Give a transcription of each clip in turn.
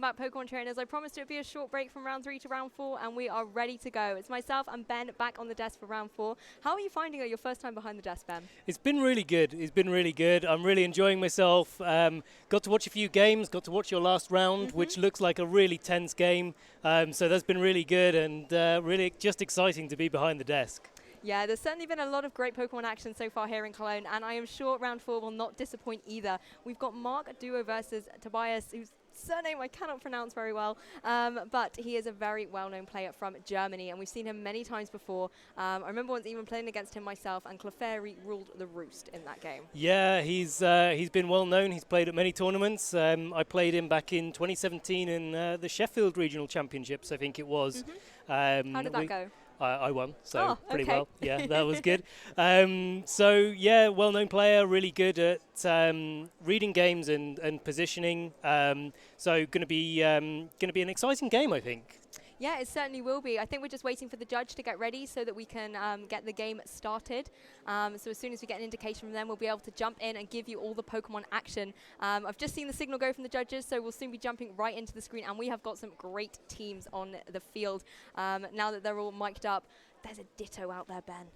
Back Pokemon trainers, I promised it would be a short break from round 3 to round 4, and we are ready to go. It's myself and Ben back on the desk for round 4. How are you finding it your first time behind the desk, Ben? It's been really good. It's been really good. I'm really enjoying myself. Got to watch a few games, got to watch your last round, which looks like a really tense game. So that's been really good and really just exciting to be behind the desk. Yeah, there's certainly been a lot of great Pokemon action so far here in Cologne, and I am sure round 4 will not disappoint either. We've got Mark Duo versus Tobias, whose surname I cannot pronounce very well, but he is a very well-known player from Germany, and we've seen him many times before. I remember once even playing against him myself, and Clefairy ruled the roost in that game. Yeah, he's been well-known. He's played at many tournaments. I played him back in 2017 in the Sheffield Regional Championships, I think it was. How did that go? I won, so pretty okay. well. Yeah, that was good. So yeah, well-known player, really good at reading games and positioning. So going to be an exciting game, I think. Yeah, it certainly will be. I think we're just waiting for the judge to get ready so that we can get the game started. So as soon as we get an indication from them, we'll be able to jump in and give you all the Pokemon action. I've just seen the signal go from the judges, so we'll soon be jumping right into the screen. And we have got some great teams on the field. Now that they're all mic'd up, there's a Ditto out there, Ben.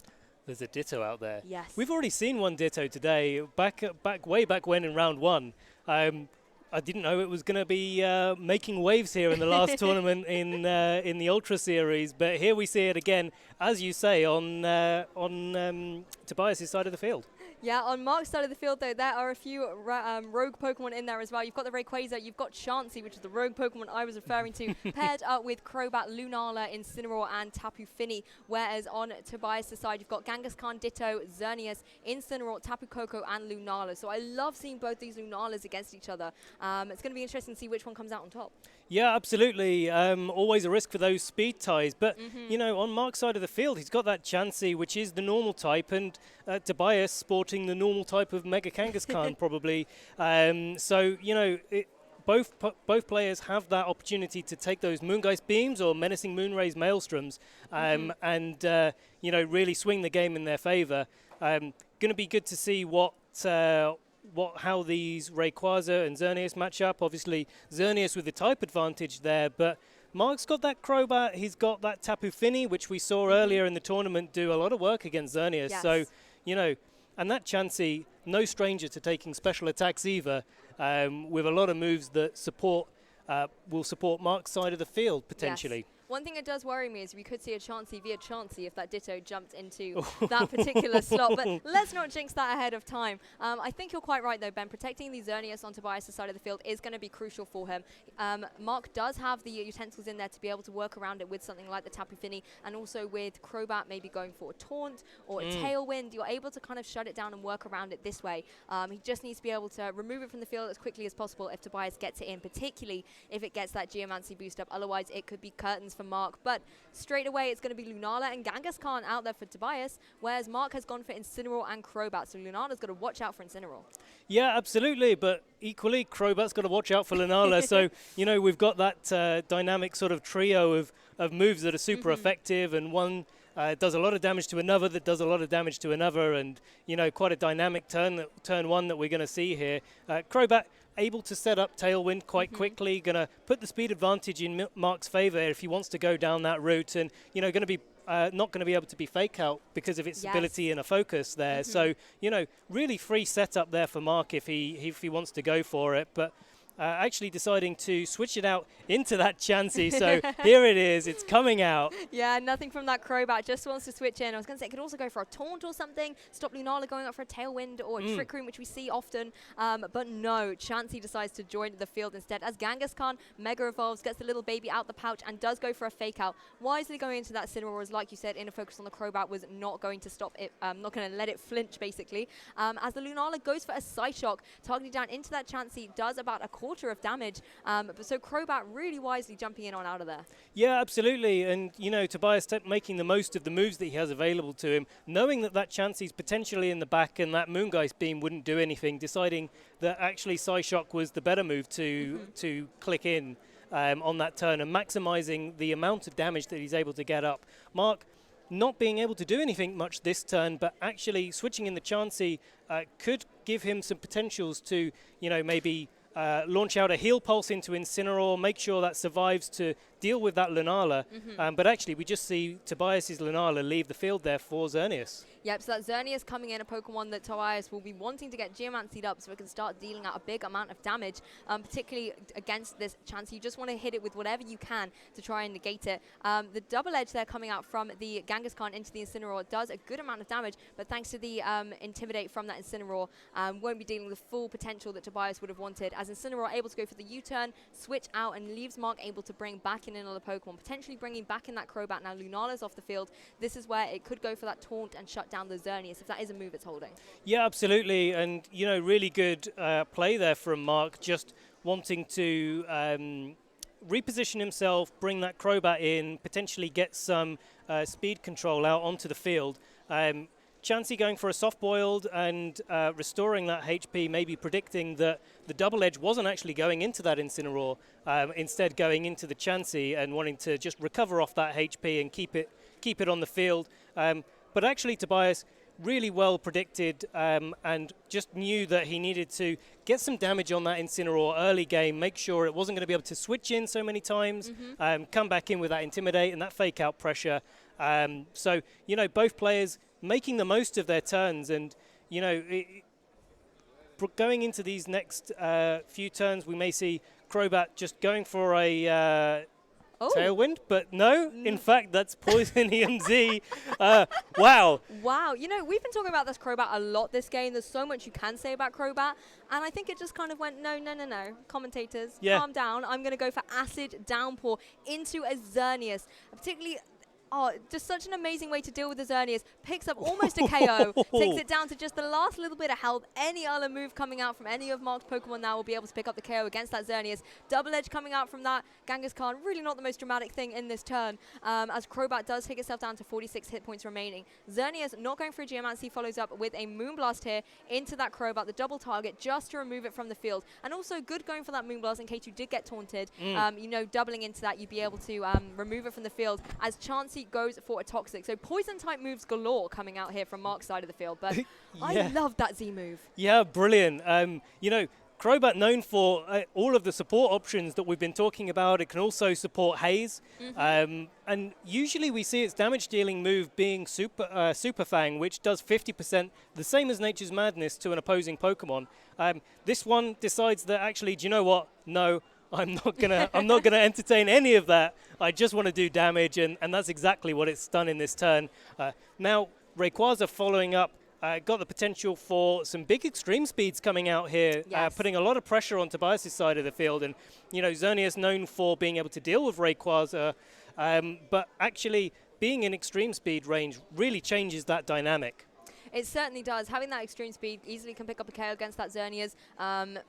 There's a Ditto out there. Yes. We've already seen one Ditto today, way back when in round 1. I didn't know it was going to be making waves here in the last tournament in the Ultra Series, but here we see it again, as you say, on Tobias' side of the field. Yeah, on Mark's side of the field, though, there are a few rogue Pokemon in there as well. You've got the Rayquaza, you've got Chansey, which is the rogue Pokemon I was referring to, paired up with Crobat, Lunala, Incineroar, and Tapu Fini. Whereas on Tobias' side, you've got Kangaskhan, Ditto, Xerneas, Incineroar, Tapu Koko, and Lunala. So I love seeing both these Lunalas against each other. It's going to be interesting to see which one comes out on top. Yeah, absolutely. Always a risk for those speed ties. But, you know, on Mark's side of the field, he's got that Chansey, which is the normal type, and Tobias sporting the normal type of Mega Kangaskhan, probably. So, you know, both players have that opportunity to take those Moongeist Beams or Menacing Moonrays Maelstroms and, you know, really swing the game in their favour. Going to be good to see how these Rayquaza and Xerneas match up. Obviously, Xerneas with the type advantage there, but Mark's got that Crobat, he's got that Tapu Fini, which we saw earlier in the tournament do a lot of work against Xerneas. Yes. So, you know, and that Chansey, no stranger to taking special attacks either, with a lot of moves that will support Mark's side of the field, potentially. Yes. One thing that does worry me is we could see a Chansey via Chansey if that Ditto jumped into that particular slot. But let's not jinx that ahead of time. I think you're quite right, though, Ben. Protecting the Xerneas on Tobias' side of the field is going to be crucial for him. Mark does have the utensils in there to be able to work around it with something like the Tapu Fini, and also with Crobat maybe going for a Taunt or a Tailwind. You're able to kind of shut it down and work around it this way. He just needs to be able to remove it from the field as quickly as possible if Tobias gets it in, particularly if it gets that Geomancy boost up. Otherwise, it could be curtains for Mark, but straight away it's going to be Lunala and Kangaskhan out there for Tobias, whereas Mark has gone for Incineroar and Crobat, so Lunala's got to watch out for Incineroar. Yeah, absolutely, but equally Crobat's got to watch out for Lunala. So, you know, we've got that dynamic sort of trio of moves that are super effective, and one does a lot of damage to another that does a lot of damage to another, and, you know, quite a dynamic turn one that we're going to see here. Crobat able to set up Tailwind quite quickly, going to put the speed advantage in Mark's favour if he wants to go down that route, and, you know, going to be not going to be able to be fake out because of its ability and a focus there. So, you know, really free setup there for Mark if he wants to go for it, but actually deciding to switch it out into that Chansey. So here it is, it's coming out. Yeah, nothing from that Crobat, just wants to switch in. I was going to say it could also go for a Taunt or something, stop Lunala going up for a Tailwind or a Trick Room, which we see often. But no, Chansey decides to join the field instead as Kangaskhan Mega Evolves, gets the little baby out the pouch and does go for a fake out. Wisely going into that Incineroar, as like you said, inner focus on the Crobat was not going to stop it, not going to let it flinch basically. As the Lunala goes for a Psyshock, targeting down into that Chansey, does about a quarter of damage. So Crobat really wisely jumping in on out of there. Yeah, absolutely. And, you know, Tobias making the most of the moves that he has available to him, knowing that Chansey's potentially in the back and that Moongeist Beam wouldn't do anything, deciding that actually Psyshock was the better move to click in on that turn and maximizing the amount of damage that he's able to get up. Mark not being able to do anything much this turn, but actually switching in the Chansey could give him some potentials to, you know, maybe launch out a heal pulse into Incineroar, make sure that survives to deal with that Lunala. But actually, we just see Tobias's Lunala leave the field there for Xerneas. Yep, so that Xerneas coming in, a Pokemon that Tobias will be wanting to get Geomancied up so it can start dealing out a big amount of damage, particularly against this Chansey. You just want to hit it with whatever you can to try and negate it. The double edge there coming out from the Kangaskhan into the Incineroar does a good amount of damage, but thanks to the Intimidate from that Incineroar, won't be dealing with the full potential that Tobias would have wanted, as Incineroar able to go for the U-turn, switch out, and leaves Mark able to bring back in another Pokemon, potentially bringing back in that Crobat. Now Lunala's off the field. This is where it could go for that taunt and shut down the Xerneas, if that is a move it's holding. Yeah, absolutely, and really good play there from Mark, just wanting to reposition himself, bring that Crobat in, potentially get some speed control out onto the field. Chansey going for a soft-boiled and restoring that HP, maybe predicting that the double edge wasn't actually going into that Incineroar, instead going into the Chansey and wanting to just recover off that HP and keep it on the field. But actually, Tobias really well predicted and just knew that he needed to get some damage on that Incineroar early game, make sure it wasn't going to be able to switch in so many times, come back in with that Intimidate and that fake-out pressure. So, both players making the most of their turns, and going into these next few turns, we may see Crobat just going for a Tailwind, but no, in fact, that's Poison EMZ. Wow. Wow. We've been talking about this Crobat a lot this game. There's so much you can say about Crobat, and I think it just kind of went, no. Commentators, calm down. I'm going to go for Acid Downpour into a Xerneas, particularly... Oh, just such an amazing way to deal with the Xerneas. Picks up almost a KO, takes it down to just the last little bit of health. Any other move coming out from any of Mark's Pokemon now will be able to pick up the KO against that Xerneas. Double edge coming out from that Kangaskhan. Really not the most dramatic thing in this turn, as Crobat does take itself down to 46 hit points remaining. Xerneas not going for a Geomancy, follows up with a Moonblast here into that Crobat, the double target, just to remove it from the field. And also good going for that Moonblast in case you did get taunted. Doubling into that, you'd be able to remove it from the field, as Chansey goes for a Toxic. So poison type moves galore coming out here from Mark's side of the field, but I love that Z move. Yeah, brilliant. Crobat known for all of the support options that we've been talking about. It can also support Haze, and usually we see its damage dealing move being Super Fang, which does 50%, the same as Nature's Madness to an opposing Pokemon. This one decides that actually, do you know what? No, I'm not gonna entertain any of that. I just want to do damage, and that's exactly what it's done in this turn. Now Rayquaza following up, got the potential for some big extreme speeds coming out here, putting a lot of pressure on Tobias' side of the field. And Xerneas known for being able to deal with Rayquaza, but actually being in extreme speed range really changes that dynamic. It certainly does. Having that extreme speed easily can pick up a KO against that Xerneas,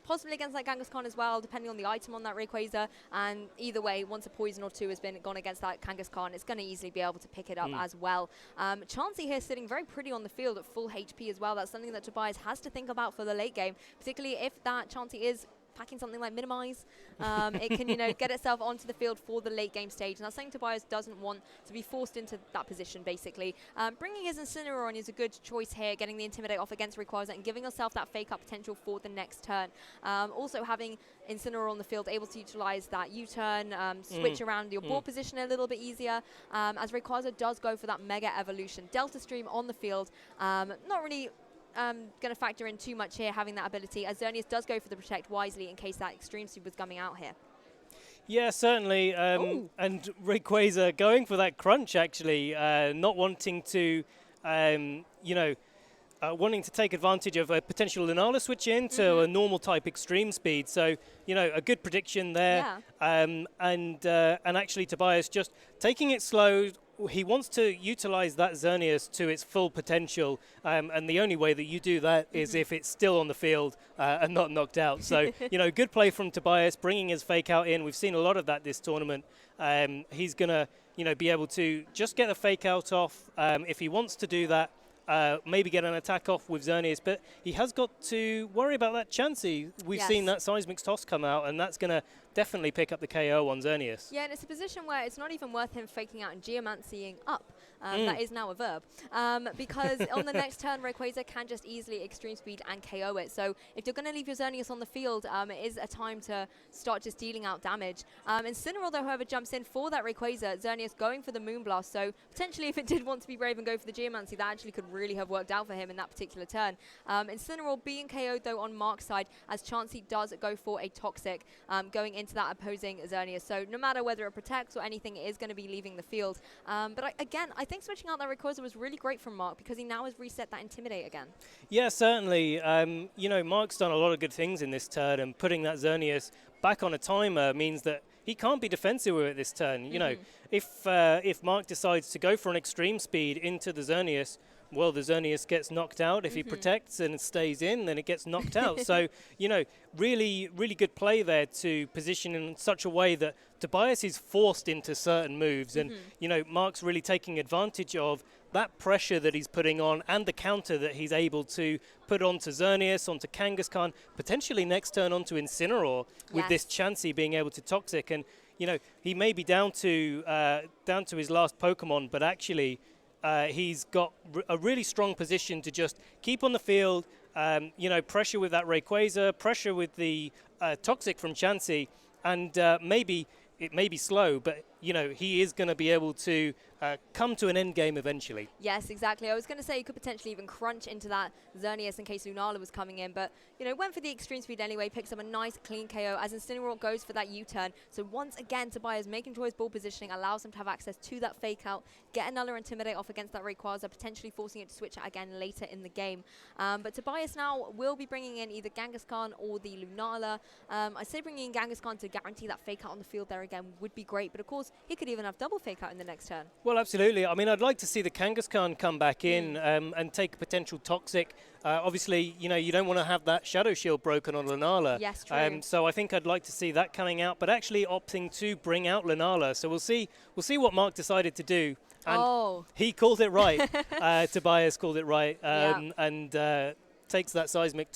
possibly against that Kangaskhan as well, depending on the item on that Rayquaza. And either way, once a poison or two has been gone against that Kangaskhan, it's going to easily be able to pick it up as well. Chansey here sitting very pretty on the field at full HP as well. That's something that Tobias has to think about for the late game, particularly if that Chansey is packing something like Minimize. It can, get itself onto the field for the late game stage. And that's something Tobias doesn't want to be forced into that position, basically. Bringing his Incineroar on is a good choice here, getting the Intimidate off against Rayquaza and giving yourself that fake up potential for the next turn. Also having Incineroar on the field, able to utilize that U-turn, switch around your board position a little bit easier, as Rayquaza does go for that Mega Evolution. Delta Stream on the field, not really going to factor in too much here, having that ability, as Xerneas does go for the Protect wisely in case that Extreme Speed was coming out here. Yeah, certainly. And Rayquaza going for that Crunch, actually, not wanting to, wanting to take advantage of a potential Lunala switch into a normal type Extreme Speed. So, a good prediction there. And actually Tobias just taking it slow. He wants to utilize that Xerneas to its full potential, and the only way that you do that is if it's still on the field and not knocked out. So, good play from Tobias, bringing his fake out in. We've seen a lot of that this tournament. He's going to, be able to just get a fake out off if he wants to do that. Maybe get an attack off with Xerneas, but he has got to worry about that Chansey. We've seen that Seismic Toss come out, and that's going to definitely pick up the KO on Xerneas. Yeah, and it's a position where it's not even worth him faking out and geomancying up. That is now a verb. Because on the next turn, Rayquaza can just easily extreme speed and KO it. So if you're going to leave your Xerneas on the field, it is a time to start just dealing out damage. Incineroar, though, however, jumps in for that Rayquaza. Xerneas going for the Moonblast. So potentially, if it did want to be brave and go for the Geomancy, that actually could really have worked out for him in that particular turn. Incineroar being KO'd, though, on Mark's side, as Chansey does go for a Toxic going into that opposing Xerneas. So no matter whether it protects or anything, it is going to be leaving the field. But again, I think switching out that Rayquaza was really great from Mark because he now has reset that Intimidate again. Yeah, certainly. You know, Mark's done a lot of good things in this turn, and putting that Xerneas back on a timer means that he can't be defensive with it this turn. You know, if Mark decides to go for an extreme speed into the Xerneas, well, the Xerneas gets knocked out. If he protects and it stays in, then it gets knocked out. So, you know, really, really good play there to position in such a way that Tobias is forced into certain moves. And, you know, Mark's really taking advantage of that pressure that he's putting on and the counter that he's able to put onto Xerneas, onto Kangaskhan, potentially next turn onto Incineroar with this Chansey being able to Toxic. And, you know, he may be down to his last Pokemon, but actually he's got a really strong position to just keep on the field, you know, pressure with that Rayquaza, pressure with the Toxic from Chansey, and maybe it may be slow, but, you know, he is going to be able to come to an end game eventually. Yes, exactly. I was going to say you could potentially even crunch into that Xerneas in case Lunala was coming in, but, you know, went for the extreme speed anyway, picks up a nice clean KO as Incineroar goes for that U-turn. So once again, Tobias making sure his ball positioning allows him to have access to that fake out, get another Intimidate off against that Rayquaza, potentially forcing it to switch out again later in the game. But Tobias now will be bringing in either Kangaskhan or the Lunala. I say bringing in Kangaskhan to guarantee that fake out on the field there again would be great, but of course, he could even have double fake out in the next turn. Well, absolutely. I mean, I'd like to see the Kangaskhan come back in and take a potential Toxic. Obviously, you know, you don't want to have that Shadow Shield broken on Lunala. Yes, true. So I think I'd like to see that coming out, but actually opting to bring out Lunala. So we'll see what Mark decided to do. And he called it right. Tobias called it right, and takes that seismic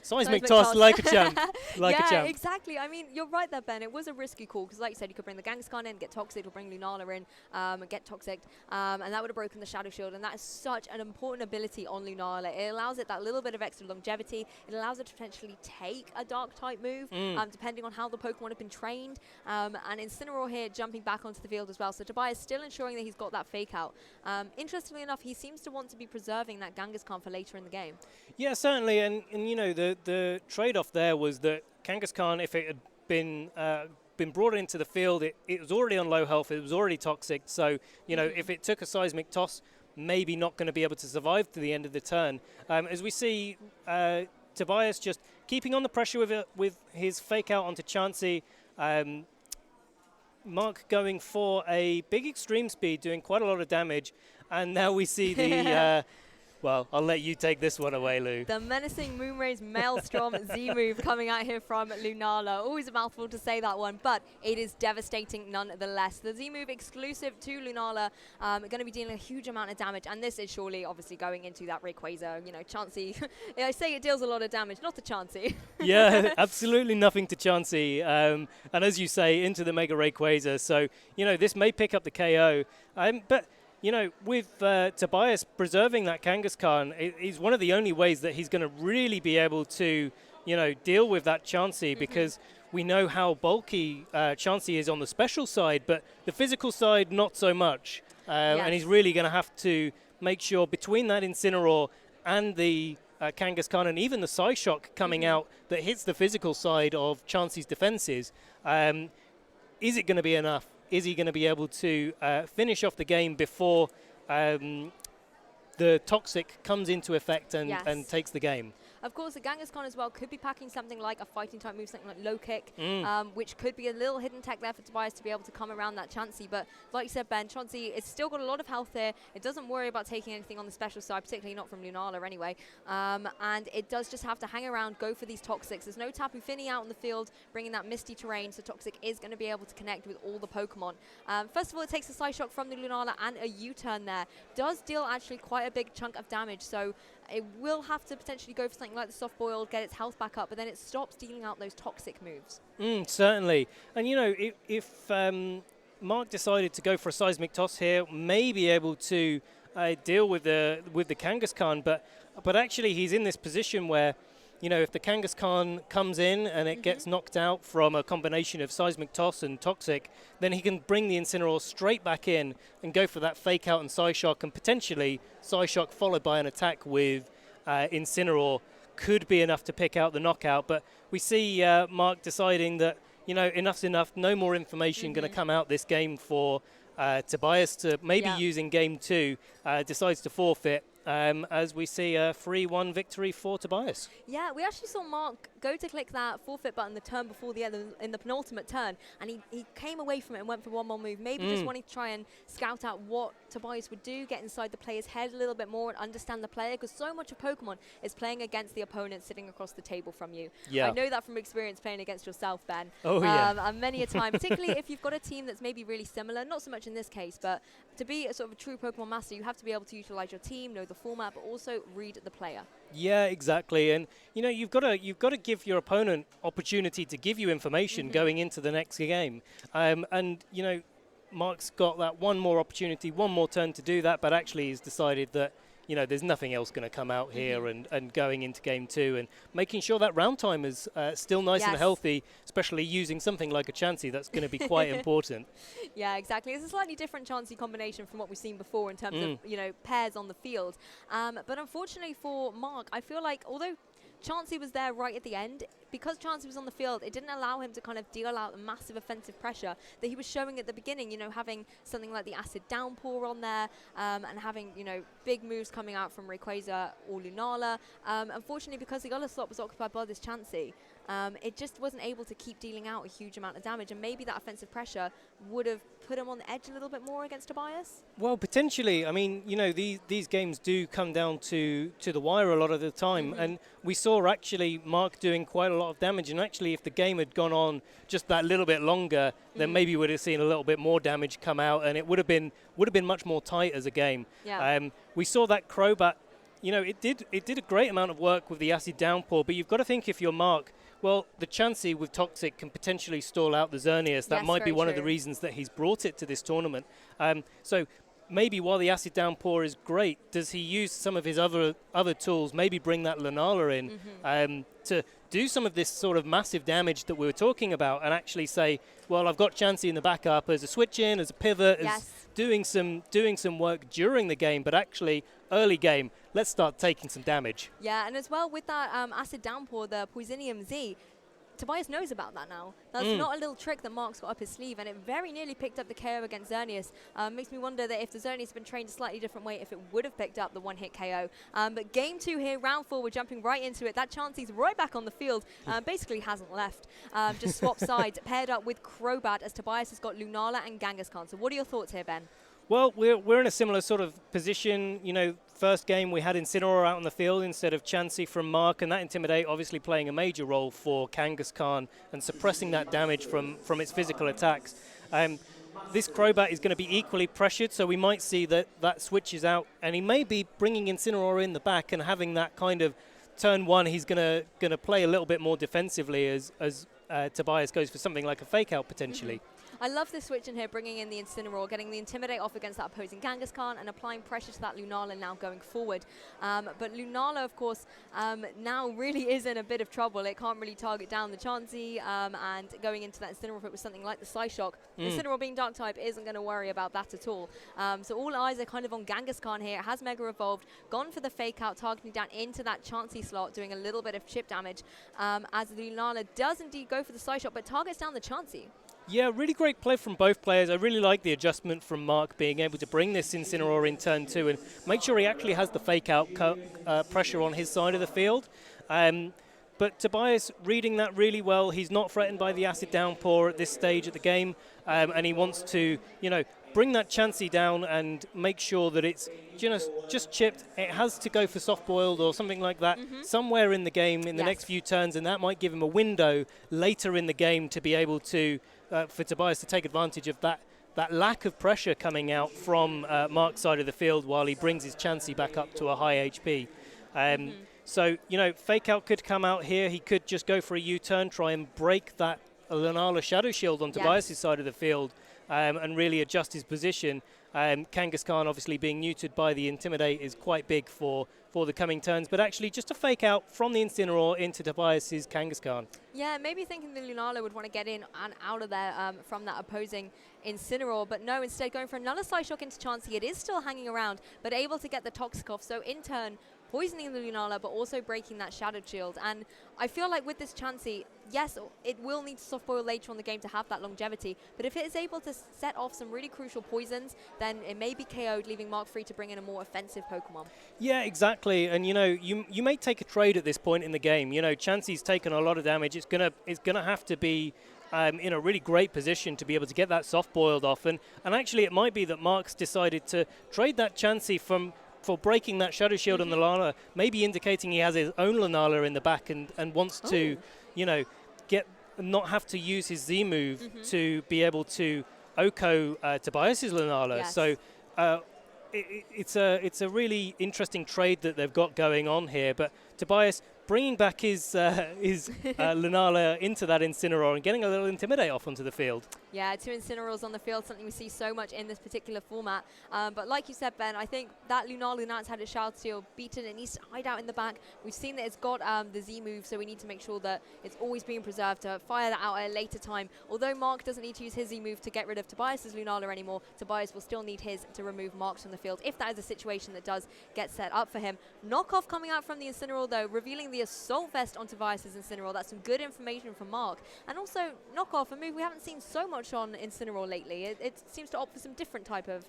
Seismic toss like a champ. Yeah, exactly. I mean, you're right there, Ben. It was a risky call because, like you said, you could bring the Kangaskhan in, get Toxic, or bring Lunala in, and get Toxic, and that would have broken the Shadow Shield. And that is such an important ability on Lunala. It allows it that little bit of extra longevity. It allows it to potentially take a Dark-type move, depending on how the Pokemon have been trained. And Incineroar here jumping back onto the field as well. So Tobias still ensuring that he's got that fake out. Interestingly enough, he seems to want to be preserving that Kangaskhan for later in the game. Yeah, certainly. And you know, the trade-off there was that Kangaskhan, if it had been brought into the field, it was already on low health, it was already Toxic, so, you know, if it took a Seismic Toss, maybe not going to be able to survive to the end of the turn. As we see Tobias just keeping on the pressure with his fake out onto Chansey, Mark going for a big extreme speed, doing quite a lot of damage, and now we see the... Well, I'll let you take this one away, Lou. The menacing Moonraze Maelstrom Z-move coming out here from Lunala. Always a mouthful to say that one, but it is devastating nonetheless. The Z-move exclusive to Lunala, going to be dealing a huge amount of damage, and this is surely obviously going into that Rayquaza. You know, Chansey, I say it deals a lot of damage, not to Chansey. Yeah, absolutely nothing to Chansey. And as you say, into the Mega Rayquaza. So, you know, this may pick up the KO. But... You know, with Tobias preserving that Kangaskhan, is one of the only ways that he's going to really be able to, you know, deal with that Chansey, because we know how bulky Chansey is on the special side, but the physical side, not so much. And he's really going to have to make sure between that Incineroar and the Kangaskhan and even the Psyshock coming out that hits the physical side of Chansey's defenses, is it going to be enough? Is he going to be able to finish off the game before the Toxic comes into effect and takes the game? Of course, the Kangaskhan as well could be packing something like a fighting type move, something like low kick, which could be a little hidden tech there for Tobias to be able to come around that Chansey. But like you said, Ben, Chansey, it's still got a lot of health there. It doesn't worry about taking anything on the special side, particularly not from Lunala anyway. And it does just have to hang around, go for these Toxics. There's no Tapu Fini out in the field, bringing that misty terrain, so Toxic is going to be able to connect with all the Pokemon. First of all, it takes a Psyshock from the Lunala and a U-turn there. Does deal actually quite a big chunk of damage, so It will have to potentially go for something like the soft boiled, get its health back up, but then it stops dealing out those toxic moves. Certainly. And, if Mark decided to go for a seismic toss here, may be able to deal with the Kangaskhan, but actually he's in this position where, if the Kangaskhan comes in and it gets knocked out from a combination of seismic toss and toxic, then he can bring the Incineroar straight back in and go for that fake out and Psyshock, and potentially Psyshock followed by an attack with Incineroar could be enough to pick out the knockout. But we see Mark deciding that, enough's enough, no more information going to come out this game for Tobias to maybe use in game 2, decides to forfeit. As we see a 3-1 victory for Tobias. Yeah, we actually saw Mark go to click that forfeit button the turn before the end, in the penultimate turn, and he came away from it and went for one more move, maybe just wanting to try and scout out what Tobias would do, get inside the player's head a little bit more and understand the player, because so much of Pokemon is playing against the opponent sitting across the table from you. Yeah. I know that from experience playing against yourself, Ben. Oh, yeah. And many a time, particularly if you've got a team that's maybe really similar, not so much in this case, but to be a sort of a true Pokemon master, you have to be able to utilize your team, know the format, but also read the player. Yeah, exactly. And you've got to give your opponent opportunity to give you information going into the next game. And Mark's got that one more opportunity, one more turn to do that, but actually he's decided that there's nothing else going to come out here, and going into game 2 and making sure that round time is still nice and healthy, especially using something like a Chansey. That's going to be quite important. Yeah, exactly. It's a slightly different Chansey combination from what we've seen before in terms of, pairs on the field. But unfortunately for Mark, I feel like although Chansey was there right at the end, because Chansey was on the field, it didn't allow him to kind of deal out the massive offensive pressure that he was showing at the beginning, having something like the Acid Downpour on there, and having, big moves coming out from Rayquaza or Lunala. Unfortunately, because the other slot was occupied by this Chansey, it just wasn't able to keep dealing out a huge amount of damage, and maybe that offensive pressure would have put him on the edge a little bit more against Tobias. Well, potentially. I mean, these games do come down to the wire a lot of the time, and we saw actually Mark doing quite a lot of damage, and actually if the game had gone on just that little bit longer, then maybe we would have seen a little bit more damage come out, and it would have been much more tight as a game. Yeah. We saw that Crobat, it did a great amount of work with the Acid Downpour, but you've got to think if you're Mark, well, the Chansey with Toxic can potentially stall out the Xerneas. That might be one of the reasons that he's brought it to this tournament. So maybe while the Acid Downpour is great, does he use some of his other tools, maybe bring that Lunala in to do some of this sort of massive damage that we were talking about, and actually say, well, I've got Chansey in the backup as a switch in, as a pivot, as doing some work during the game, but actually early game, let's start taking some damage. Yeah, and as well with that Acid Downpour, the Poisonium Z, Tobias knows about that now. That's not a little trick that Mark's got up his sleeve, and it very nearly picked up the KO against Xerneas. Makes me wonder that if the Xerneas had been trained a slightly different way, if it would have picked up the one-hit KO. But game 2 here, round 4, we're jumping right into it. That Chansey's right back on the field, basically hasn't left. Just swap sides, paired up with Crobat, as Tobias has got Lunala and Kangaskhan. So what are your thoughts here, Ben? Well, we're in a similar sort of position. First game we had Incineroar out on the field instead of Chansey from Mark, and that Intimidate obviously playing a major role for Kangaskhan and suppressing that damage from its physical attacks. This Crobat is going to be equally pressured, so we might see that switches out, and he may be bringing Incineroar in the back and having that kind of turn 1. He's going to play a little bit more defensively as Tobias goes for something like a fake out potentially. I love this switch in here, bringing in the Incineroar, getting the Intimidate off against that opposing Kangaskhan and applying pressure to that Lunala now going forward. But Lunala, of course, now really is in a bit of trouble. It can't really target down the Chansey, and going into that Incineroar, if it was something like the Psyshock, Incineroar being Dark-type isn't going to worry about that at all. So all eyes are kind of on Kangaskhan here. It has Mega Evolved, gone for the Fake Out, targeting down into that Chansey slot, doing a little bit of chip damage, as Lunala does indeed go for the Psyshock, but targets down the Chansey. Yeah, really great play from both players. I really like the adjustment from Mark being able to bring this Incineroar in turn 2 and make sure he actually has the fake out pressure on his side of the field. But Tobias reading that really well. He's not threatened by the Acid Downpour at this stage of the game, and he wants to, bring that Chansey down and make sure that it's just chipped. It has to go for soft boiled or something like that somewhere in the game in the next few turns, and that might give him a window later in the game to be able to, for Tobias to take advantage of that lack of pressure coming out from Mark's side of the field while he brings his Chansey back up to a high HP. So, Fake Out could come out here. He could just go for a U-turn, try and break that Lunala Shadow Shield on Tobias' side of the field and really adjust his position. Kangaskhan obviously being neutered by the Intimidate is quite big for the coming turns, but actually just a Fake Out from the Incineroar into Tobias' Kangaskhan. Yeah, maybe thinking the Lunala would want to get in and out of there from that opposing Incineroar, but no, instead going for another Side Shock into Chansey. It is still hanging around, but able to get the Toxic off, so in turn poisoning the Lunala, but also breaking that Shadow Shield. And I feel like with this Chansey, yes, it will need to soft boil later on the game to have that longevity, but if it is able to set off some really crucial poisons, then it may be KO'd, leaving Mark free to bring in a more offensive Pokemon. Yeah, exactly. And you may take a trade at this point in the game. Chansey's taken a lot of damage. It's gonna have to be in a really great position to be able to get that soft boiled off. And actually, it might be that Mark's decided to trade that Chansey for breaking that Shadow Shield on the Lunala, maybe indicating he has his own Lunala in the back and wants to, not have to use his Z move to be able to OHKO Tobias' Lunala. Yes. So it's a really interesting trade that they've got going on here. But Tobias bringing back his Lunala into that Incineroar and getting a little Intimidate off onto the field. Yeah, 2 Incineroars on the field, something we see so much in this particular format. But like you said, Ben, I think that Lunala now has had its Shadow Shield beaten. It needs to hide out in the back. We've seen that it's got the Z move, so we need to make sure that it's always being preserved to fire that out at a later time. Although Mark doesn't need to use his Z move to get rid of Tobias' Lunala anymore, Tobias will still need his to remove Marks from the field, if that is a situation that does get set up for him. Knockoff coming out from the Incineroar, though, revealing the Assault Vest on Tobias' Incineroar. That's some good information from Mark. And also, Knockoff, a move we haven't seen so much on Incineroar lately. It seems to opt for some different type of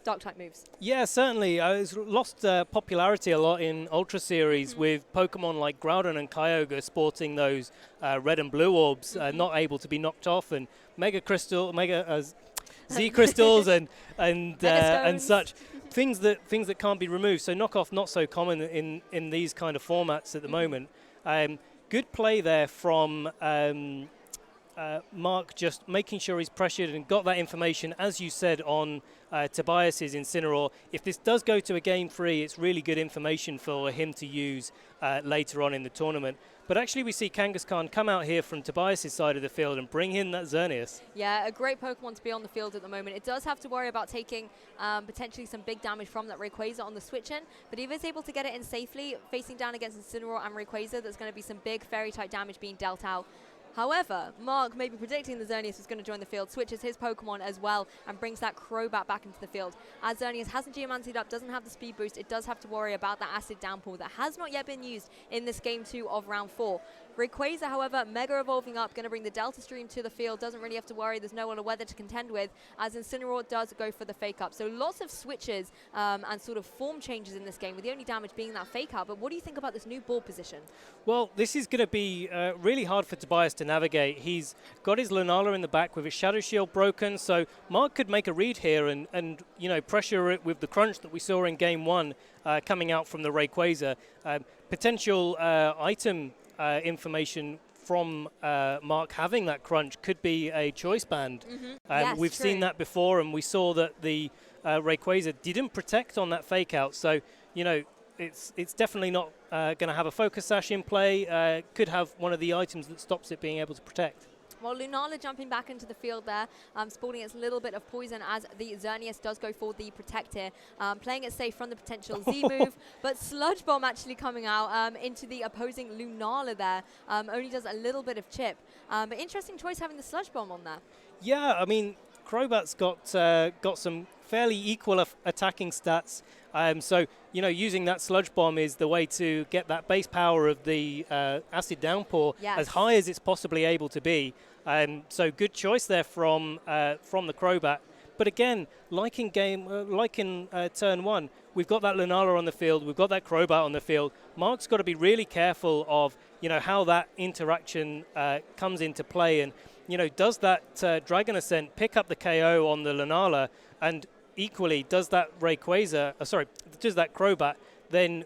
Dark-type moves. Yeah, certainly. It's lost popularity a lot in Ultra Series with Pokemon like Groudon and Kyogre sporting those red and blue orbs, not able to be knocked off, and Z crystals and such. Things that can't be removed. So Knockoff not so common in these kind of formats at the moment. Good play there from Mark, just making sure he's pressured and got that information, as you said, on Tobias' Incineroar. If this does go to a game 3, it's really good information for him to use later on in the tournament. But actually we see Kangaskhan come out here from Tobias' side of the field and bring in that Xerneas. Yeah, a great Pokemon to be on the field at the moment. It does have to worry about taking potentially some big damage from that Rayquaza on the switch-in, but if it's able to get it in safely, facing down against Incineroar and Rayquaza, there's going to be some big Fairy-type damage being dealt out. However, Mark, maybe predicting the Xerneas was going to join the field, switches his Pokemon as well and brings that Crobat back into the field. As Xerneas hasn't Geomancied up, doesn't have the speed boost, it does have to worry about that Acid Downpour that has not yet been used in this Game 2 of Round 4. Rayquaza, however, Mega Evolving up, going to bring the Delta Stream to the field, doesn't really have to worry, there's no other weather to contend with, as Incineroar does go for the Fake Up. So lots of switches and sort of form changes in this game, with the only damage being that Fake Out. But what do you think about this new ball position? Well, this is going to be really hard for Tobias to navigate. He's got his Lunala in the back with his Shadow Shield broken, so Mark could make a read here and pressure it with the crunch that we saw in Game 1 coming out from the Rayquaza. Potential item information from Mark having that crunch could be a choice band. Yes, we've true. seen that before, and we saw that the Rayquaza didn't protect on that Fake Out, so it's definitely not going to have a Focus Sash in play. Could have one of the items that stops it being able to protect. Well, Lunala jumping back into the field there, sporting its little bit of poison as the Xerneas does go for the Protect here, playing it safe from the potential Z move, but Sludge Bomb actually coming out into the opposing Lunala there, only does a little bit of chip. But interesting choice having the Sludge Bomb on there. Yeah, I mean, Crobat's got some fairly equal attacking stats. So, using that Sludge Bomb is the way to get that base power of the Acid Downpour as high as it's possibly able to be. So good choice there from the Crobat. But again, like in turn 1, we've got that Lunala on the field, we've got that Crobat on the field. Mark's got to be really careful of, how that interaction comes into play. And, does that Dragon Ascent pick up the KO on the Lunala, and equally, does that Crobat then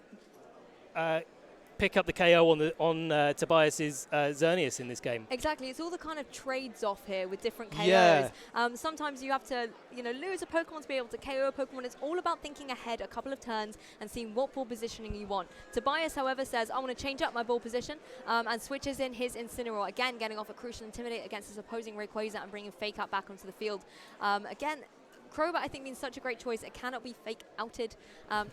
pick up the KO on Tobias's Xerneas in this game. Exactly, it's all the kind of trades off here with different KOs. Yeah. Sometimes you have to, lose a Pokemon to be able to KO a Pokemon. It's all about thinking ahead a couple of turns and seeing what ball positioning you want. Tobias, however, says, I want to change up my ball position and switches in his Incineroar, again getting off a crucial Intimidate against his opposing Rayquaza and bringing Fake Out back onto the field. Again, Crobat, I think, means such a great choice. It cannot be fake outed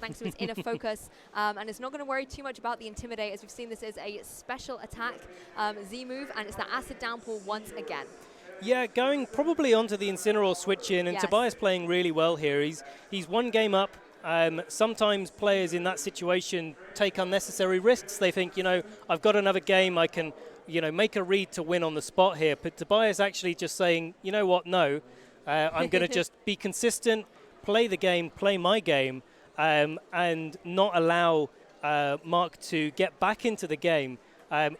thanks to its inner focus. And it's not going to worry too much about the Intimidate, as we've seen this is a special attack Z move, and it's the Acid Downpour once again. Yeah, going probably onto the Incineroar switch in, and Yes. Tobias playing really well here. He's one game up. Sometimes players in that situation take unnecessary risks. They think, I've got another game, I can, make a read to win on the spot here. But Tobias actually just saying, you know what, no. I'm going to just be consistent, play the game, play my game, and not allow Mark to get back into the game.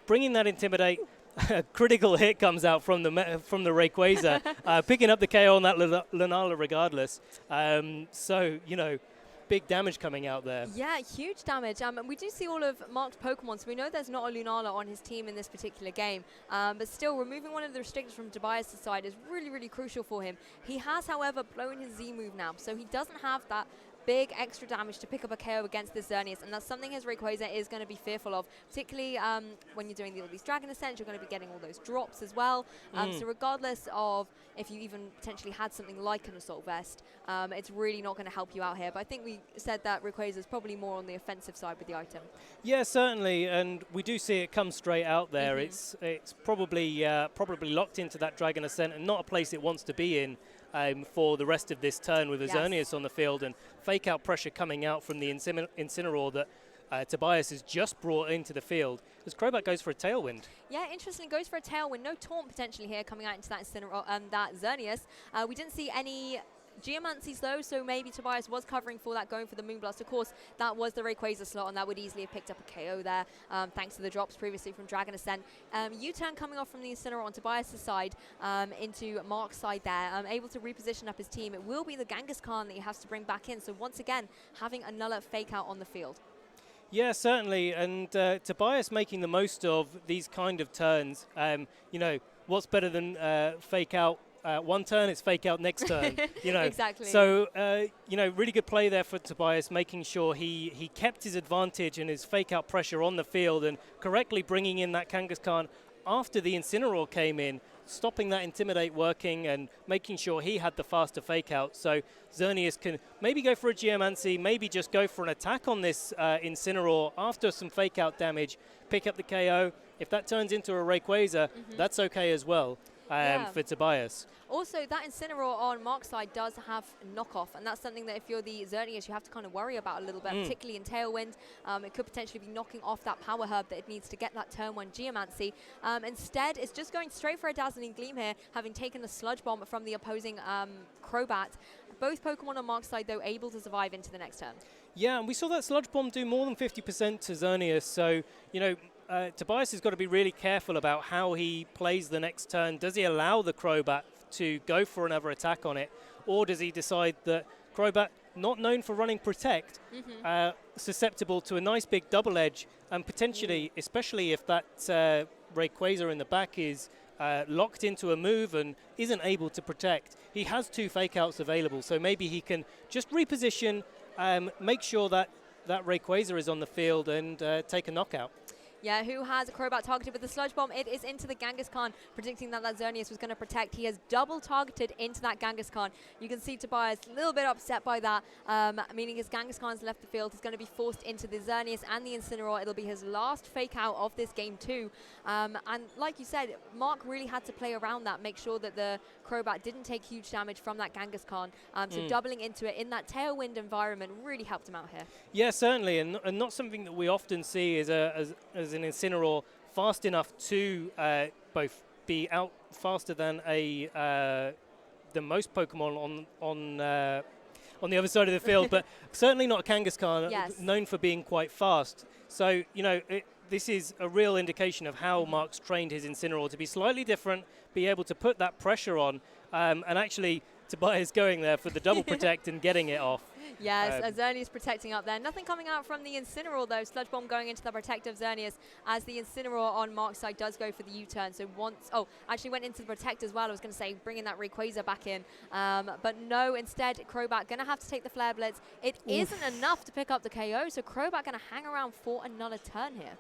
Bringing that Intimidate, a critical hit comes out from the Rayquaza, picking up the KO on that Lunala regardless. Big damage coming out there. Yeah, huge damage. We do see all of Mark's Pokemon, so we know there's not a Lunala on his team in this particular game. But still, removing one of the restrictions from Tobias' side is really, really crucial for him. He has, however, blown his Z move now, so he doesn't have that big extra damage to pick up a KO against this Xerneas, and that's something his Rayquaza is going to be fearful of, particularly when you're doing all these Dragon Ascents, you're going to be getting all those drops as well. So regardless of if you even potentially had something like an Assault Vest, it's really not going to help you out here. But I think we said that Rayquaza is probably more on the offensive side with the item. Yeah, certainly, and we do see it come straight out there. It's probably locked into that Dragon Ascent and not a place it wants to be in. For the rest of this turn with Xerneas on the field, and fake out pressure coming out from the Incineroar that Tobias has just brought into the field as Crobat goes for a Tailwind. Yeah, interestingly, goes for a Tailwind. No Taunt potentially here coming out into that that Xerneas. We didn't see any Geomancies though, so maybe Tobias was covering for that, going for the Moonblast. Of course, that was the Rayquaza slot, and that would easily have picked up a KO there, thanks to the drops previously from Dragon Ascent. U-turn coming off from the Incineroar on Tobias' side into Mark's side there, able to reposition up his team. It will be the Kangaskhan that he has to bring back in, so once again, having another fake out on the field. Yeah, certainly, and Tobias making the most of these kind of turns. What's better than fake out one turn, it's fake out next turn. Exactly. So, really good play there for Tobias, making sure he kept his advantage and his fake out pressure on the field and correctly bringing in that Kangaskhan after the Incineroar came in, stopping that Intimidate working and making sure he had the faster fake out. So Xerneas can maybe go for a Geomancy, maybe just go for an attack on this Incineroar after some fake out damage, pick up the KO. If that turns into a Rayquaza, that's okay as well. For Tobias. Also, that Incineroar on Mark's side does have knockoff, and that's something that if you're the Xerneas, you have to kind of worry about a little bit, particularly in Tailwind. It could potentially be knocking off that Power Herb that it needs to get that turn 1 Geomancy. Instead, it's just going straight for a Dazzling Gleam here, having taken the Sludge Bomb from the opposing Crobat. Both Pokemon on Mark's side, though, able to survive into the next turn. Yeah, and we saw that Sludge Bomb do more than 50% to Xerneas, so, Tobias has got to be really careful about how he plays the next turn. Does he allow the Crobat to go for another attack on it, or does he decide that Crobat, not known for running Protect, susceptible to a nice big double edge, and potentially, especially if that Rayquaza in the back is locked into a move and isn't able to protect, he has 2 fake outs available, so maybe he can just reposition, make sure that that Rayquaza is on the field and take a knockout. Yeah, who has a Crobat targeted with the Sludge Bomb? It is into the Kangaskhan, predicting that Xerneas was going to protect. He has double targeted into that Kangaskhan. You can see Tobias a little bit upset by that, meaning his Kangaskhan's left the field. He's going to be forced into the Xerneas and the Incineroar. It'll be his last fake out of this game too. And like you said, Mark really had to play around that, make sure that the Crobat didn't take huge damage from that Kangaskhan. So doubling into it in that Tailwind environment really helped him out here. Yeah, certainly, and not something that we often see as an Incineroar fast enough to both be out faster than the most Pokemon on the other side of the field, but certainly not a Kangaskhan, known for being quite fast. So, this is a real indication of how Mark's trained his Incineroar to be slightly different, be able to put that pressure on, and actually Tobias going there for the double protect and getting it off. Yes, Xerneas protecting up there. Nothing coming out from the Incineroar though. Sludge Bomb going into the protective Xerneas as the Incineroar on Mark's side does go for the U-turn. So actually went into the protect as well. I was going to say bringing that Rayquaza back in. But no, instead Crobat going to have to take the Flare Blitz. It isn't enough to pick up the KO, so Crobat going to hang around for another turn here.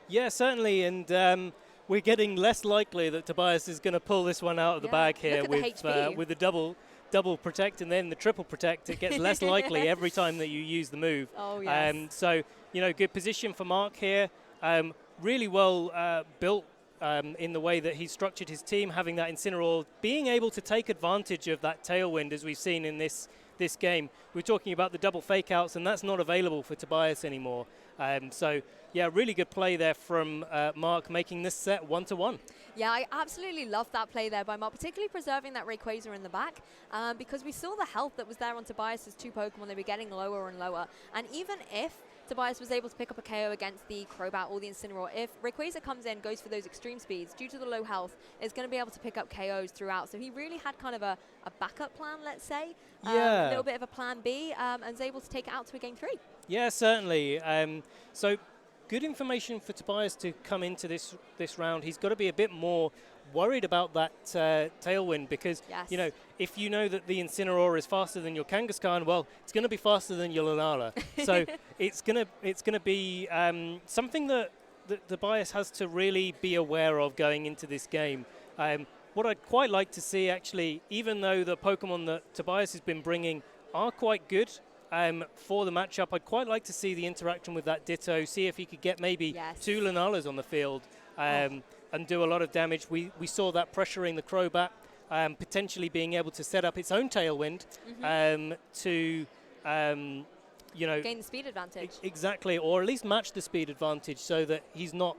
Yeah, certainly, and we're getting less likely that Tobias is going to pull this one out of the bag here with the double protect and then the triple protect. It gets less likely every time that you use the move. Oh, yes. So, good position for Mark here. Really well built in the way that he structured his team, having that Incineroar, being able to take advantage of that tailwind as we've seen in this game. We're talking about the double fake outs, and that's not available for Tobias anymore. So, yeah, really good play there from Mark, making this set 1-1. Yeah, I absolutely love that play there by Mark, particularly preserving that Rayquaza in the back, because we saw the health that was there on Tobias's two Pokemon. They were getting lower and lower. And even if Tobias was able to pick up a KO against the Crobat or the Incineroar, if Rayquaza comes in, goes for those extreme speeds, due to the low health, is going to be able to pick up KOs throughout. So he really had kind of a backup plan, let's say. A little bit of a plan B, and was able to take it out to a game 3. Yeah, certainly. So good information for Tobias to come into this round. He's got to be a bit more worried about that tailwind because, if you know that the Incineroar is faster than your Kangaskhan, well, it's going to be faster than your Lunala. So it's gonna be something that Tobias has to really be aware of going into this game. What I'd quite like to see, actually, even though the Pokemon that Tobias has been bringing are quite good, for the matchup, I'd quite like to see the interaction with that Ditto, see if he could get maybe 2 Lunalas on the field and do a lot of damage. We saw that pressuring the Crobat, potentially being able to set up its own tailwind to, gain the speed advantage. Exactly, or at least match the speed advantage so that he's not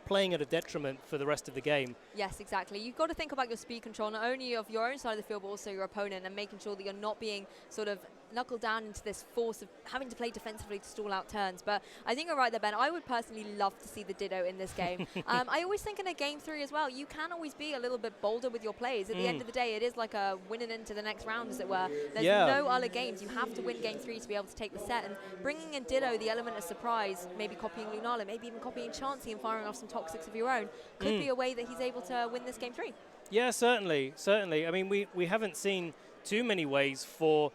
playing at a detriment for the rest of the game. Yes, exactly. You've got to think about your speed control, not only of your own side of the field, but also your opponent, and making sure that you're not being sort of knuckled down into this force of having to play defensively to stall out turns. But I think you're right there, Ben. I would personally love to see the Ditto in this game. I always think in a game 3 as well, you can always be a little bit bolder with your plays. At the end of the day, it is like a winning into the next round, as it were. There's no other games. You have to win game 3 to be able to take the set. And bringing in Ditto, the element of surprise, maybe copying Lunala, maybe even copying Chansey and firing off some Toxics of your own, could be a way that he's able to win this game 3. Yeah, certainly. I mean, we haven't seen too many ways for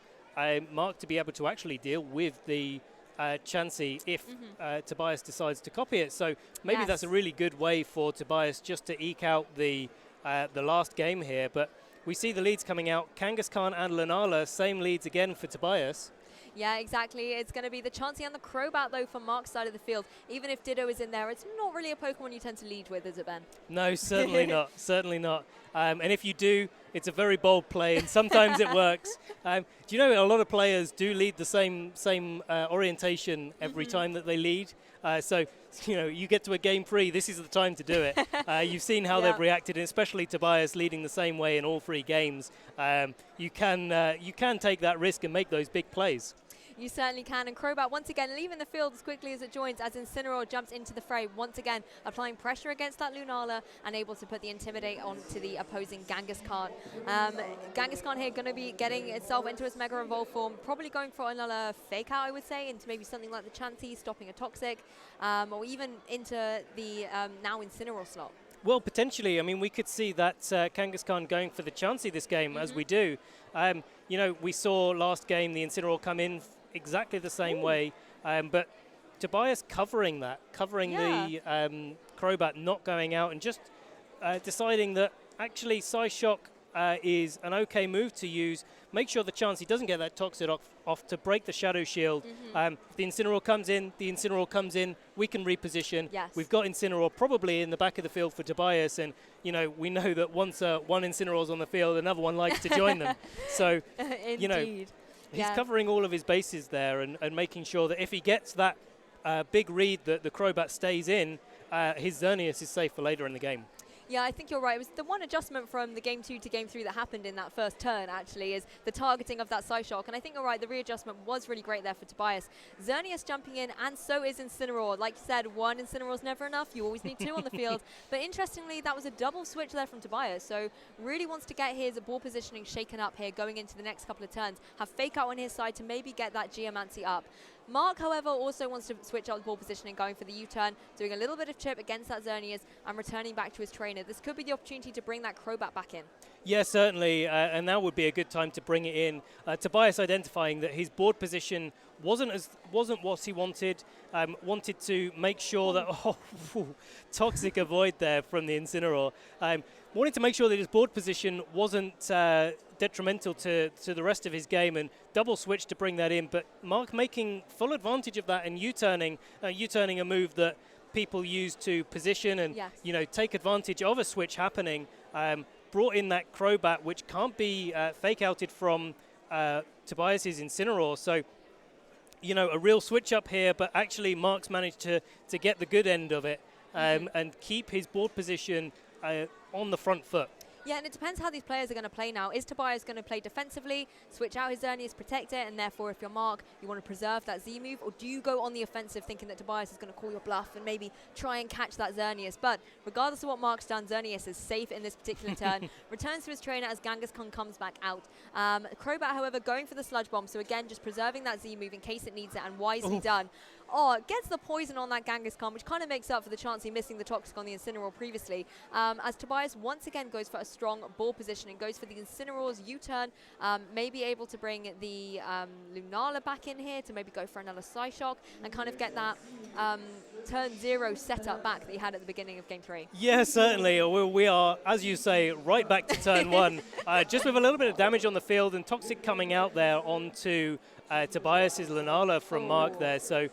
Mark to be able to actually deal with the Chansey if Tobias decides to copy it. So maybe that's a really good way for Tobias just to eke out the last game here. But we see the leads coming out. Kangaskhan and Lunala, same leads again for Tobias. Yeah, exactly. It's going to be the Chansey and the Crobat, though, from Mark's side of the field. Even if Ditto is in there, it's not really a Pokemon you tend to lead with, is it, Ben? No, certainly not. Certainly not. And if you do, it's a very bold play, and sometimes it works. Do you know a lot of players do lead the same orientation every time that they lead? So, you get to a game 3, this is the time to do it. You've seen how they've reacted, and especially Tobias leading the same way in all 3 games. You can take that risk and make those big plays. You certainly can. And Crobat, once again, leaving the field as quickly as it joins as Incineroar jumps into the fray. Once again, applying pressure against that Lunala and able to put the Intimidate onto the opposing Kangaskhan. Kangaskhan here going to be getting itself into its Mega Evolve form, probably going for another Fake Out, I would say, into maybe something like the Chansey, stopping a Toxic, or even into the now Incineroar slot. Well, potentially. I mean, we could see that Kangaskhan going for the Chansey this game, as we do. We saw last game the Incineroar come in exactly the same way, but Tobias covering the Crobat not going out and just deciding that actually Psyshock is an okay move to use. Make sure the Chansey doesn't get that Toxic off to break the Shadow Shield. If the Incineroar comes in, we can reposition. Yes. We've got Incineroar probably in the back of the field for Tobias, and we know that once one Incineroar's on the field, another one likes to join them. So, Indeed. He's covering all of his bases there and making sure that if he gets that big read that the Crobat stays in, his Xerneas is safe for later in the game. Yeah, I think you're right. It was the one adjustment from the game 2 to game 3 that happened in that first turn, actually, is the targeting of that side shock. And I think you're right, the readjustment was really great there for Tobias. Xerneas jumping in, and so is Incineroar. Like you said, one Incineroar is never enough. You always need two on the field. But interestingly, that was a double switch there from Tobias. So really wants to get his ball positioning shaken up here going into the next couple of turns. Have Fake Out on his side to maybe get that Geomancy up. Mark, however, also wants to switch up the ball positioning, going for the U-turn, doing a little bit of chip against that Xerneas and returning back to his trainer. This could be the opportunity to bring that Crobat back in. Yeah, certainly, and that would be a good time to bring it in. Tobias identifying that his board position wasn't what he wanted. Wanted to make sure that toxic avoid there from the Incineroar. Wanted to make sure that his board position wasn't detrimental to the rest of his game, and double switch to bring that in. But Mark making full advantage of that and U-turning a move that people use to position and take advantage of a switch happening. Brought in that Crobat, which can't be fake-outed from Tobias's Incineroar. So, a real switch up here, but actually Mark's managed to get the good end of it and keep his board position on the front foot. Yeah, and it depends how these players are going to play now. Is Tobias going to play defensively, switch out his Xerneas, protect it, and therefore if you're Mark, you want to preserve that Z move, or do you go on the offensive thinking that Tobias is going to call your bluff and maybe try and catch that Xerneas? But regardless of what Mark's done, Xerneas is safe in this particular turn, returns to his trainer as Kangaskhan comes back out. Crobat, however, going for the Sludge Bomb, so again, just preserving that Z move in case it needs it, and wisely done. Oh, gets the poison on that Kangaskhan, which kind of makes up for the chance he missing the Toxic on the Incineroar previously. As Tobias once again goes for a strong ball positioning, goes for the Incineroar's U-turn, maybe able to bring the Lunala back in here to maybe go for another Psyshock and kind of get that turn 0 setup back that he had at the beginning of game 3. Yeah, certainly. We are, as you say, right back to turn 1, just with a little bit of damage on the field and Toxic coming out there onto Tobias's Lunala from Mark there. So,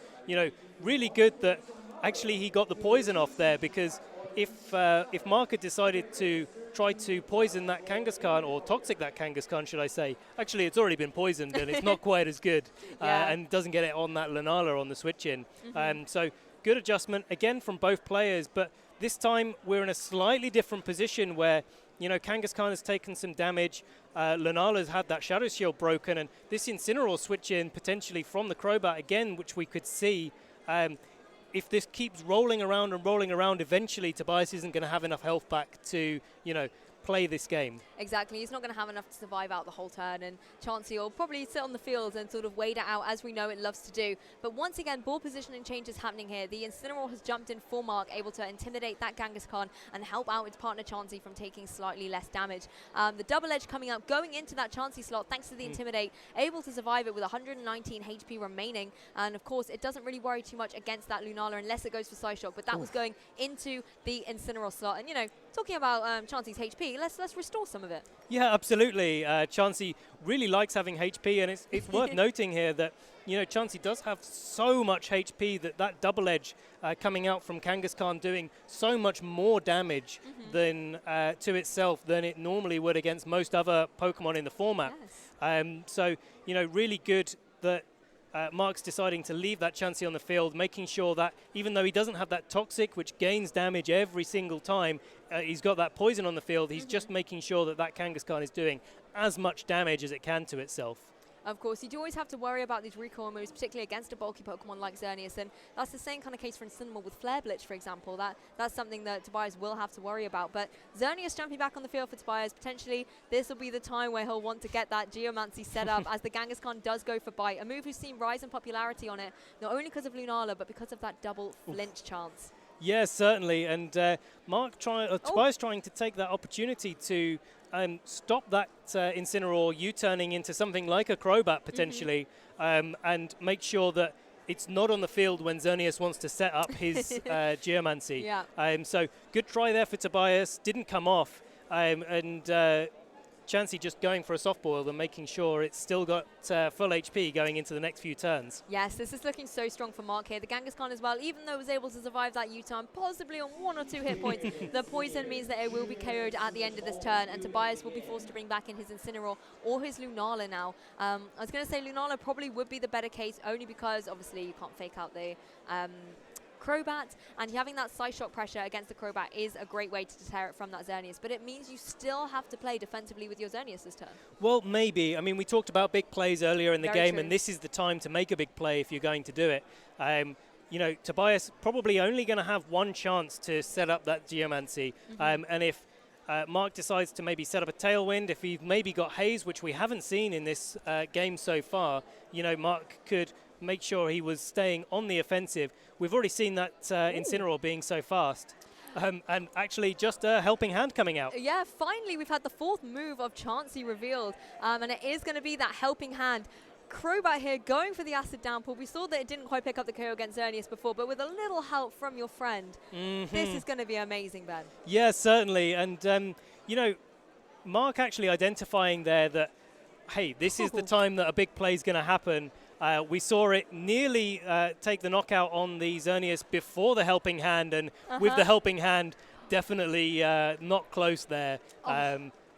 really good that actually he got the poison off there, because if Mark had decided to try to poison that Kangaskhan, or Toxic that Kangaskhan, should I say, actually it's already been poisoned and it's not quite as good and doesn't get it on that Lunala on the switch-in. So good adjustment, again, from both players, but this time we're in a slightly different position where Kangaskhan has taken some damage. Lunala's had that Shadow Shield broken, and this Incineroar switch in potentially from the Crobat again, which we could see. If this keeps rolling around and rolling around, eventually Tobias isn't going to have enough health back to, play this game. Exactly, he's not going to have enough to survive out the whole turn, and Chansey will probably sit on the field and sort of wait it out, as we know it loves to do. But once again, ball positioning changes happening here. The Incineroar has jumped in full Mark, able to intimidate that Kangaskhan and help out its partner Chansey from taking slightly less damage. The double edge coming up, going into that Chansey slot thanks to the Intimidate, able to survive it with 119 HP remaining, and of course it doesn't really worry too much against that Lunala unless it goes for Psyshock, but that was going into the Incineroar slot. And talking about Chansey's HP, let's restore some of it. Yeah, absolutely. Chansey really likes having HP, and it's worth noting here that Chansey does have so much HP that double edge coming out from Kangaskhan doing so much more damage than to itself than it normally would against most other Pokemon in the format. Yes. So really good that Mark's deciding to leave that Chansey on the field, making sure that even though he doesn't have that Toxic, which gains damage every single time, he's got that poison on the field. He's just making sure that Kangaskhan is doing as much damage as it can to itself. Of course, you do always have to worry about these recoil moves, particularly against a bulky Pokemon like Xerneas, and that's the same kind of case for Incineroar with Flare Blitz, for example. That's something that Tobias will have to worry about. But Xerneas jumping back on the field for Tobias, potentially this will be the time where he'll want to get that Geomancy set up as the Kangaskhan does go for Bite, a move who's seen rise in popularity on it, not only because of Lunala, but because of that double flinch chance. Yes, certainly, and Tobias trying to take that opportunity to stop that Incineroar U-turning into something like a Crobat potentially, and make sure that it's not on the field when Xerneas wants to set up his Geomancy. Yeah. So good try there for Tobias, didn't come off, and Chansey just going for a softboil and making sure it's still got full HP going into the next few turns. Yes, this is looking so strong for Mark here. The Kangaskhan as well, even though it was able to survive that U-turn, possibly on 1 or 2 hit points, the poison means that it will be KO'd at the end of this turn, and Tobias will be forced to bring back in his Incineroar or his Lunala now. I was going to say Lunala probably would be the better case, only because obviously you can't fake out the Crobat, and having that side shock pressure against the Crobat is a great way to deter it from that Xerneas, but it means you still have to play defensively with your Xerneas this turn. Well, maybe. I mean, we talked about big plays earlier in the Very game, true. and this is the time to make a big play if you're going to do it. You know, Tobias probably only going to have one chance to set up that Geomancy, and if Mark decides to maybe set up a Tailwind, if he's maybe got Haze, which we haven't seen in this game so far, you know, Mark could make sure he was staying on the offensive. We've already seen that Incineroar being so fast. And actually just a helping hand coming out. Yeah, finally we've had the 4th move of Chansey revealed, and it is going to be that helping hand. Crobat here going for the acid downpour. We saw that it didn't quite pick up the KO against Xerneas before, but with a little help from your friend, this is going to be amazing, Ben. Yeah, certainly. And, you know, Mark actually identifying there that, hey, this is the time that a big play is going to happen. We saw it nearly take the knockout on the Xerneas before the helping hand, and with the helping hand, definitely not close there.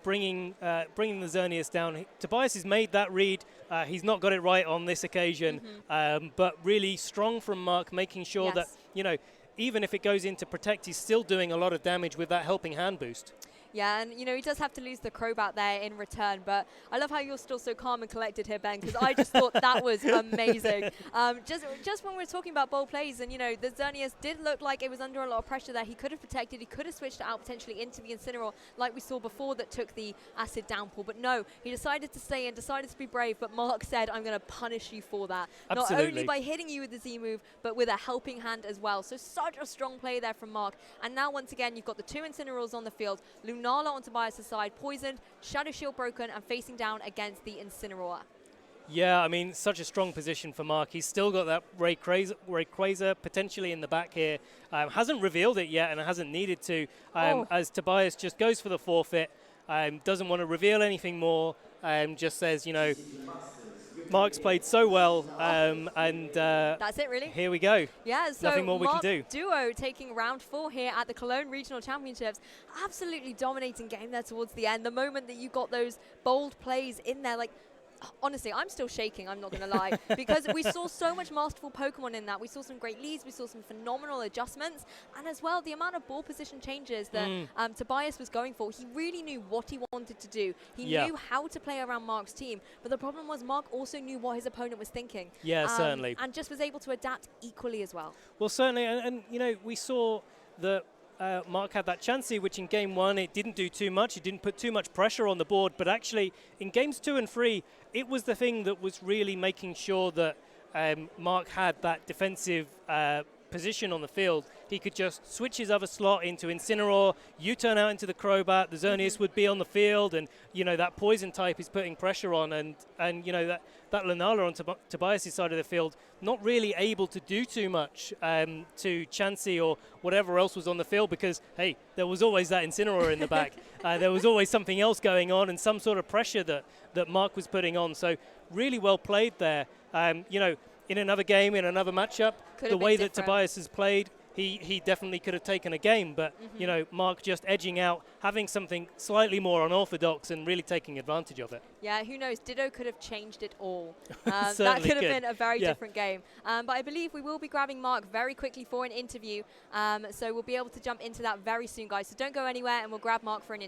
Bringing the Xerneas down. Tobias has made that read. He's not got it right on this occasion, but really strong from Mark, making sure that, you know, even if it goes into protect, he's still doing a lot of damage with that helping hand boost. Yeah, and, you know, he does have to lose the Crobat there in return, but I love how you're still so calm and collected here, Ben, because I just thought that was amazing. Just when we were talking about bold plays, and, you know, the Xerneas did look like it was under a lot of pressure there. He could have protected. He could have switched it out potentially into the Incineroar like we saw before that took the acid downpour, but no, he decided to stay in, decided to be brave, but Mark said, I'm going to punish you for that. Absolutely. Not only by hitting you with the Z move, but with a helping hand as well. So such a strong play there from Mark. And now, once again, you've got the 2 Incineroars on the field. Lunala on Tobias' side, poisoned, Shadow Shield broken, and facing down against the Incineroar. Yeah, I mean, such a strong position for Mark. He's still got that Rayquaza potentially in the back here. Hasn't revealed it yet and hasn't needed to, as Tobias just goes for the forfeit, doesn't want to reveal anything more, just says, you know, Mark's played so well, and that's it, really. Here we go. Yeah, so nothing more we can do. Duo taking round 4 here at the Cologne Regional Championships. Absolutely dominating game there towards the end. The moment that you got those bold plays in there, like, honestly, I'm still shaking, I'm not going to lie, because we saw so much masterful Pokemon in that. We saw some great leads, we saw some phenomenal adjustments, and as well, the amount of ball position changes that Tobias was going for. He really knew what he wanted to do. He knew how to play around Mark's team, but the problem was Mark also knew what his opponent was thinking. Yeah, certainly. And just was able to adapt equally as well. Well, certainly, and you know, we saw that Mark had that Chansey, which in game 1, it didn't do too much. It didn't put too much pressure on the board. But actually, in games 2 and 3, it was the thing that was really making sure that Mark had that defensive position on the field. He could just switch his other slot into Incineroar, U-turn out into the Crobat, the Xerneas would be on the field, and, you know, that poison type is putting pressure on, and you know, that Lunala on Tobias' side of the field, not really able to do too much to Chansey or whatever else was on the field, because, hey, there was always that Incineroar in the back. There was always something else going on and some sort of pressure that Mark was putting on. So really well played there. You know, in another game, in another matchup, the way that Tobias has played, he definitely could have taken a game, but you know, Mark just edging out, having something slightly more unorthodox and really taking advantage of it. Yeah, who knows? Ditto could have changed it all. That could have been a very different game. But I believe we will be grabbing Mark very quickly for an interview, so we'll be able to jump into that very soon, guys. So don't go anywhere, and we'll grab Mark for an interview.